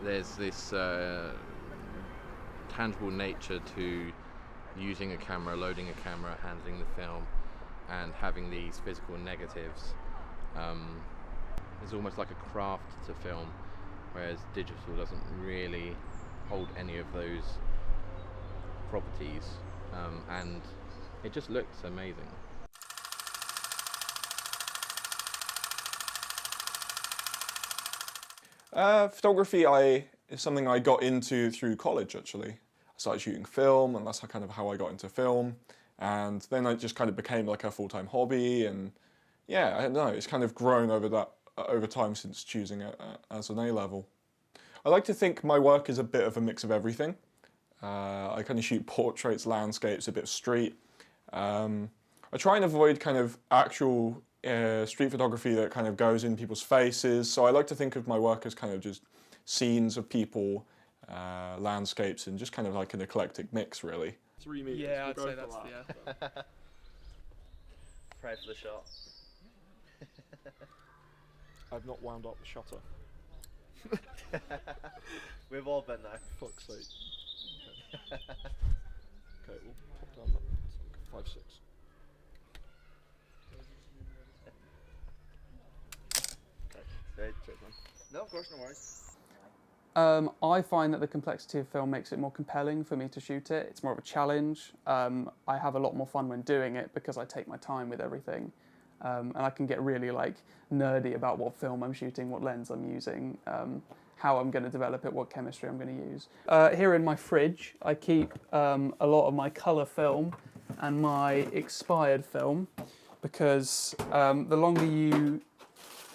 there's this tangible nature to using a camera, loading a camera, handling the film, and having these physical negatives. It's almost like a craft to film, whereas digital doesn't really hold any of those properties, and it just looks amazing. Photography is something I got into through college, actually. I started shooting film, and that's kind of how I got into film. And then it just kind of became like a full-time hobby, and yeah, I don't know, it's kind of grown over time since choosing it as an A-level. I like to think my work is a bit of a mix of everything. I kind of shoot portraits, landscapes, a bit of street. I try and avoid kind of actual street photography that kind of goes in people's faces. So I like to think of my work as kind of just scenes of people, landscapes, and just kind of like an eclectic mix, really. 3 meters. Yeah, I'd We'll say go that's for the that. Pray for the shot. I've not wound up the shutter. We've all been there. Fuck's sake. Okay, we'll pop down that. 5-6. Okay. Great. Cheers, man. No, of course, no worries. I find that the complexity of film makes it more compelling for me to shoot it. It's more of a challenge. I have a lot more fun when doing it because I take my time with everything. And I can get really like nerdy about what film I'm shooting, what lens I'm using, how I'm going to develop it, what chemistry I'm going to use. Here in my fridge, I keep a lot of my colour film and my expired film because the longer you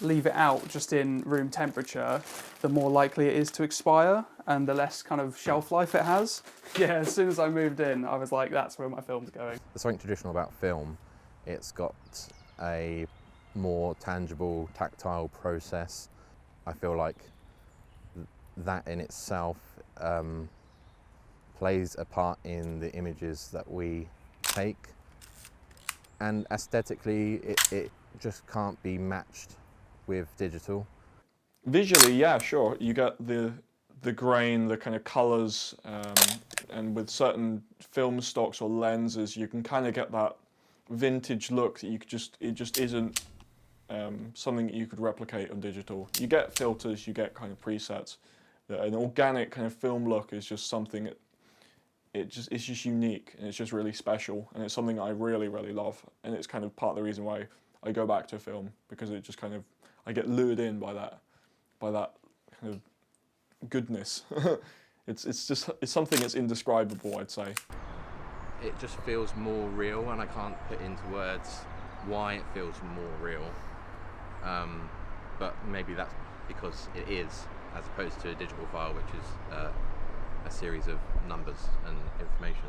leave it out just in room temperature, the more likely it is to expire and the less kind of shelf life it has. Yeah, as soon as I moved in, I was like, that's where my film's going. There's something traditional about film. It's got a more tangible, tactile process. I feel like that in itself plays a part in the images that we take, and aesthetically it just can't be matched with digital. Visually, yeah, sure. You get the grain, the kind of colours, and with certain film stocks or lenses, you can kind of get that vintage look that it just isn't something that you could replicate on digital. You get filters, you get kind of presets. An organic kind of film look is just something it's just unique, and it's just really special, and it's something I really, really love, and it's kind of part of the reason why I go back to film, because it just kind of, I get lured in by that kind of goodness. It's something that's indescribable, I'd say. It just feels more real, and I can't put into words why it feels more real. But maybe that's because it is, as opposed to a digital file, which is a series of numbers and information.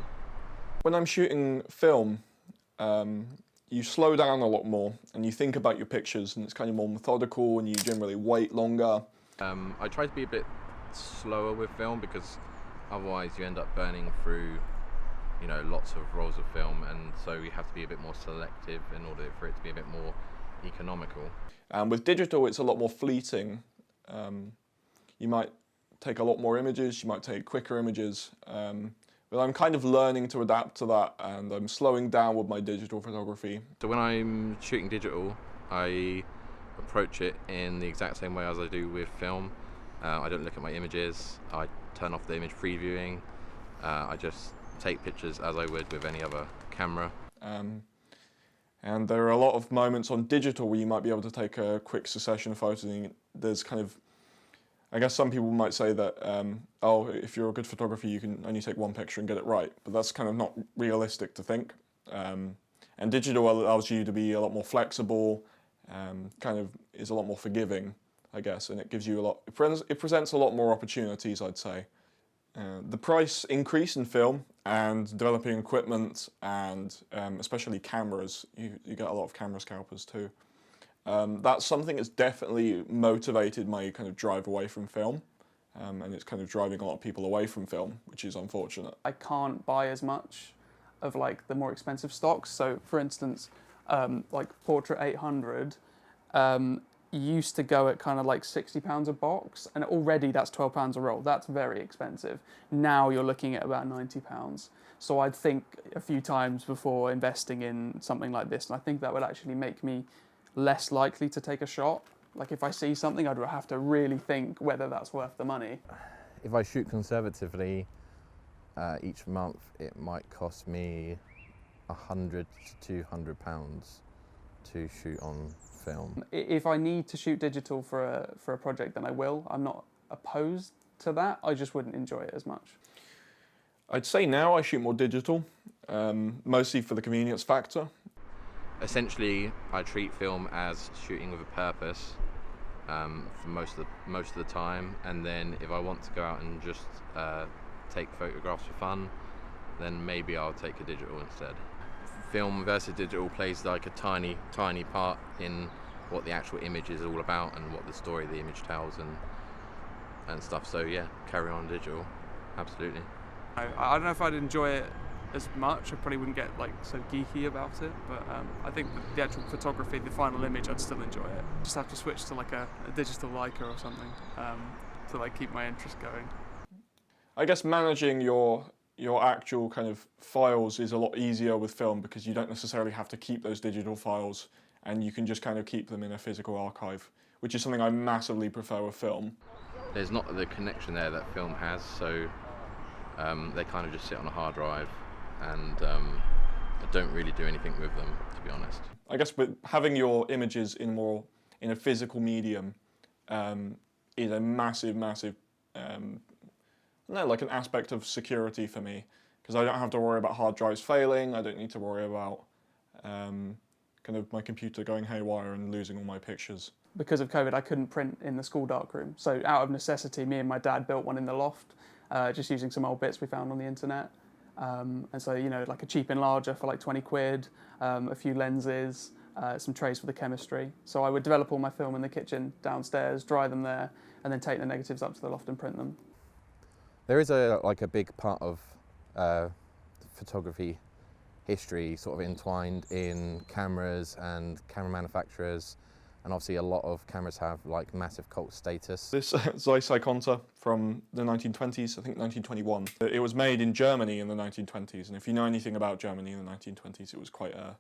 When I'm shooting film, you slow down a lot more, and you think about your pictures, and it's kind of more methodical, and you generally wait longer. I try to be a bit slower with film because otherwise you end up burning through, lots of rolls of film, and so you have to be a bit more selective in order for it to be a bit more economical. And with digital, it's a lot more fleeting. You might take a lot more images, you might take quicker images, but I'm kind of learning to adapt to that, and I'm slowing down with my digital photography. So when I'm shooting digital, I approach it in the exact same way as I do with film. I don't look at my images, I turn off the image previewing, I just take pictures as I would with any other camera. And there are a lot of moments on digital where you might be able to take a quick succession of photos, and there's kind of, I guess some people might say that, if you're a good photographer, you can only take one picture and get it right, but that's kind of not realistic to think. And digital allows you to be a lot more flexible, kind of is a lot more forgiving, I guess, and it gives you it presents a lot more opportunities, I'd say. The price increase in film and developing equipment, and especially cameras, you get a lot of camera scalpers too. That's something that's definitely motivated my kind of drive away from film, and it's kind of driving a lot of people away from film, which is unfortunate. I can't buy as much of like the more expensive stocks. So for instance, like Portrait 800, used to go at kind of like £60 a box, and already that's £12 a roll. That's very expensive. Now you're looking at about £90. So I'd think a few times before investing in something like this, and I think that would actually make me less likely to take a shot. Like if I see something, I'd have to really think whether that's worth the money. If I shoot conservatively, each month it might cost me £100 to £200 to shoot on film. If I need to shoot digital for a project, then I will. I'm not opposed to that. I just wouldn't enjoy it as much. I'd say now I shoot more digital, mostly for the convenience factor. Essentially, I treat film as shooting with a purpose for most of the time, and then if I want to go out and just take photographs for fun, then maybe I'll take a digital instead. Film versus digital plays like a tiny part in what the actual image is all about and what the story the image tells and stuff. So yeah, carry on digital, absolutely. I don't know if I'd enjoy it as much. I probably wouldn't get like so geeky about it, but I think the actual photography, the final image, I'd still enjoy it. Just have to switch to like a digital Leica or something to like keep my interest going. I guess managing your actual kind of files is a lot easier with film because you don't necessarily have to keep those digital files, and you can just kind of keep them in a physical archive, which is something I massively prefer with film. There's not the connection there that film has, so they kind of just sit on a hard drive, and I don't really do anything with them, to be honest. I guess with having your images in a physical medium is a massive like an aspect of security for me, because I don't have to worry about hard drives failing. I don't need to worry about kind of my computer going haywire and losing all my pictures. Because of COVID, I couldn't print in the school darkroom. So out of necessity, me and my dad built one in the loft, just using some old bits we found on the internet. And so, you know, like a cheap enlarger for like 20 quid, a few lenses, some trays for the chemistry. So I would develop all my film in the kitchen downstairs, dry them there, and then take the negatives up to the loft and print them. There is a big part of photography history sort of entwined in cameras and camera manufacturers, and obviously a lot of cameras have like massive cult status. This Zeiss Ikonta from the 1920s, I think 1921. It was made in Germany in the 1920s, and if you know anything about Germany in the 1920s, it was quite a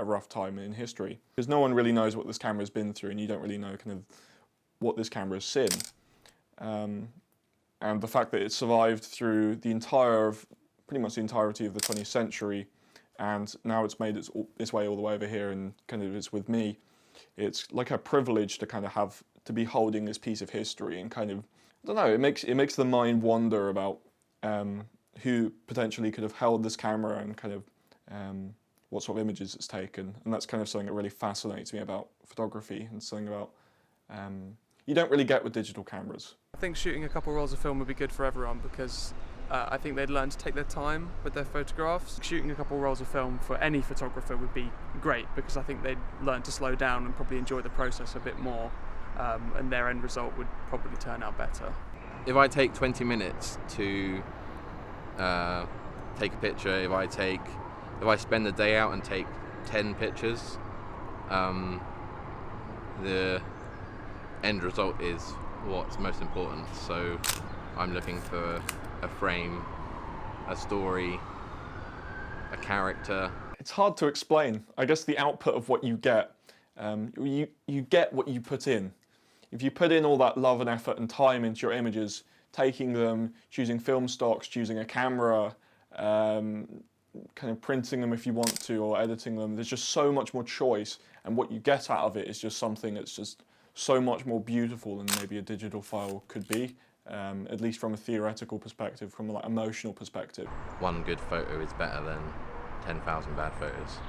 rough time in history, because no one really knows what this camera's been through, and you don't really know kind of what this camera's seen. And the fact that it survived through pretty much the entirety of the 20th century, and now it's made its way all the way over here and kind of is with me. It's like a privilege to kind of to be holding this piece of history, and kind of, I don't know, it makes the mind wonder about who potentially could have held this camera and kind of what sort of images it's taken, and that's kind of something that really fascinates me about photography, and something about you don't really get with digital cameras. I think shooting a couple rolls of film would be good for everyone, because I think they'd learn to take their time with their photographs. Shooting a couple rolls of film for any photographer would be great, because I think they'd learn to slow down and probably enjoy the process a bit more, and their end result would probably turn out better. If I take 20 minutes to take a picture, if I spend the day out and take 10 pictures, the end result is what's most important. So I'm looking for a frame, a story, a character. It's hard to explain. I guess the output of what you get, you get what you put in. If you put in all that love and effort and time into your images, taking them, choosing film stocks, choosing a camera, kind of printing them if you want to, or editing them, there's just so much more choice, and what you get out of it is just something that's just so much more beautiful than maybe a digital file could be, at least from a theoretical perspective, from a like emotional perspective. One good photo is better than 10,000 bad photos.